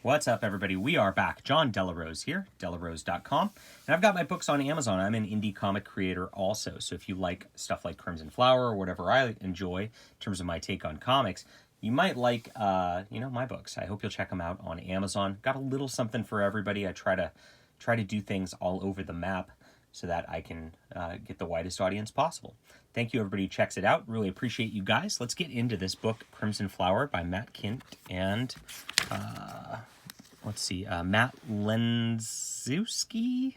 What's up, everybody? We are back. John Delarose here, delarose.com. And I've got my books on Amazon. I'm an indie comic creator also. So if you like stuff like Crimson Flower or whatever I enjoy in terms of my take on comics, you might like, my books. I hope you'll check them out on Amazon. Got a little something for everybody. I try to do things all over the map so that I can get the widest audience possible. Thank you, everybody who checks it out. Really appreciate you guys. Let's get into this book, Crimson Flower by Matt Kindt and... Matt Lenczewski?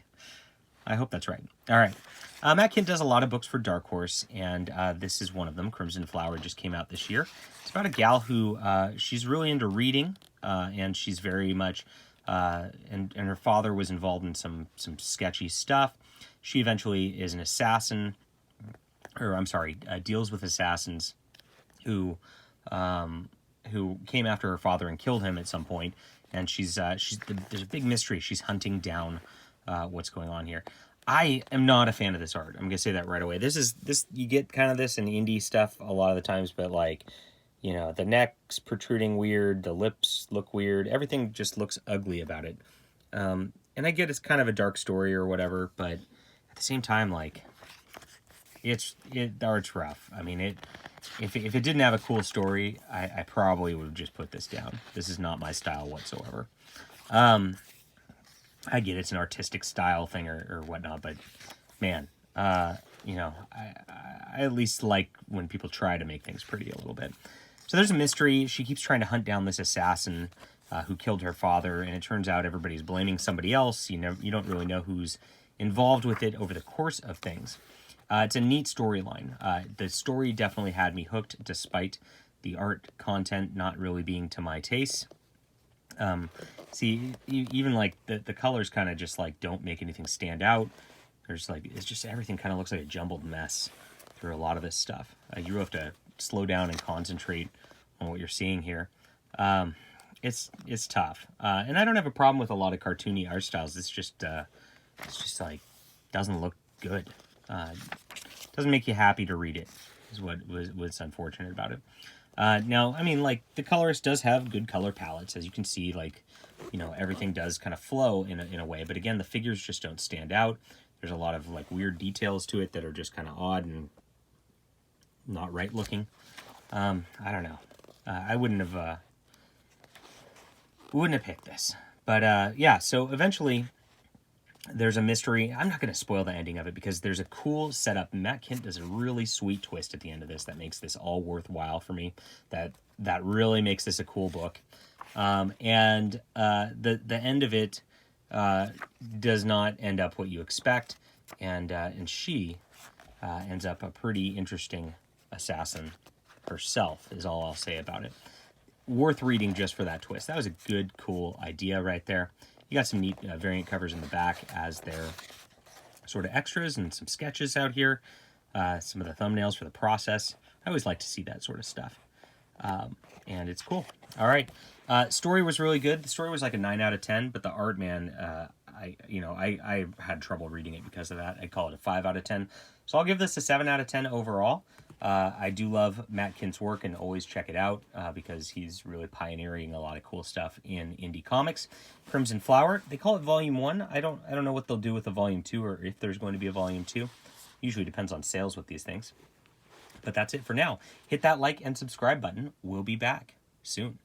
I hope that's right. All right. Matt Kindt does a lot of books for Dark Horse, and this is one of them. Crimson Flower just came out this year. It's about a gal who, she's really into reading, and she's very much, and her father was involved in some sketchy stuff. She eventually is an assassin, deals with assassins who came after her father and killed him at some point. And there's a big mystery. She's hunting down what's going on here. I am not a fan of this art. I'm gonna say that right away. You get kind of this in indie stuff a lot of the times, but the neck's protruding weird, the lips look weird, everything just looks ugly about it. And I get it's kind of a dark story or whatever, but at the same time, the art's rough. I mean, if it didn't have a cool story, I probably would have just put this down. This is not my style whatsoever. I get it's an artistic style thing or whatnot, but man, I at least like when people try to make things pretty a little bit. So there's a mystery. She keeps trying to hunt down this assassin who killed her father, and it turns out everybody's blaming somebody else. You don't really know who's involved with it over the course of things. It's a neat storyline. The story definitely had me hooked, despite the art content not really being to my taste. Even the colors kind of just don't make anything stand out. It's just everything kind of looks like a jumbled mess through a lot of this stuff. You really have to slow down and concentrate on what you're seeing here. It's tough, and I don't have a problem with a lot of cartoony art styles. It's just doesn't look good. Doesn't make you happy to read it, is what's unfortunate about it. Now, I mean, the colorist does have good color palettes, as you can see. Everything does kind of flow in a way, but again, the figures just don't stand out. There's a lot of weird details to it that are just kind of odd and not right looking. I don't know. I wouldn't have picked this, but yeah. So eventually, there's a mystery. I'm not going to spoil the ending of it because there's a cool setup. Matt Kindt does a really sweet twist at the end of this that makes this all worthwhile for me. That really makes this a cool book. And the end of it does not end up what you expect, and she ends up a pretty interesting assassin herself, is all I'll say about it. Worth reading just for that twist. That was a good, cool idea right there. You got some neat variant covers in the back as their sort of extras and some sketches out here. Some of the thumbnails for the process. I always like to see that sort of stuff. And it's cool. All right. Story was really good. The story was like a 9 out of 10, but the art, man, I had trouble reading it because of that. I call it a 5 out of 10. So I'll give this a 7 out of 10 overall. I do love Matt Kindt's work and always check it out because he's really pioneering a lot of cool stuff in indie comics. Crimson Flower, they call it Volume 1. I don't know what they'll do with the Volume 2 or if there's going to be a Volume 2. Usually depends on sales with these things. But that's it for now. Hit that like and subscribe button. We'll be back soon.